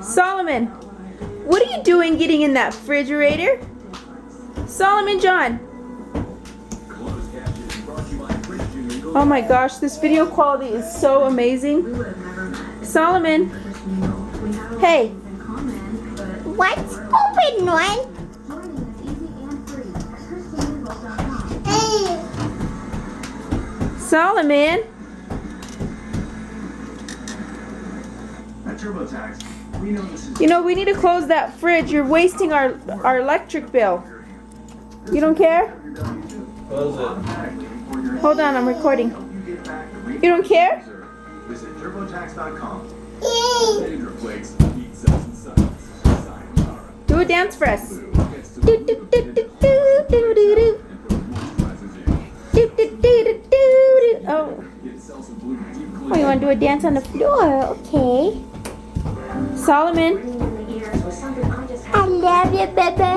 Solomon, what are you doing getting in that refrigerator? Solomon John. Oh my gosh, this video quality is so amazing. Solomon. Hey. What's open one? Hey. Solomon. At TurboTax, we know this is You know, we need to close that fridge. You're wasting our electric bill. You don't care? Close it. Hold on, I'm recording. You don't care? Visit TurboTax.com. Yay. Save your flakes, eat cells and suns. Sayonara. Do a dance for us. Blue gets to Do, do, do, do, do, do, do, do. moisturizes you. Do, do, do, do, do, do. Oh. Get cells of blue deep Oh, you want to do a dance on the floor? Okay. Solomon. I love you, baby.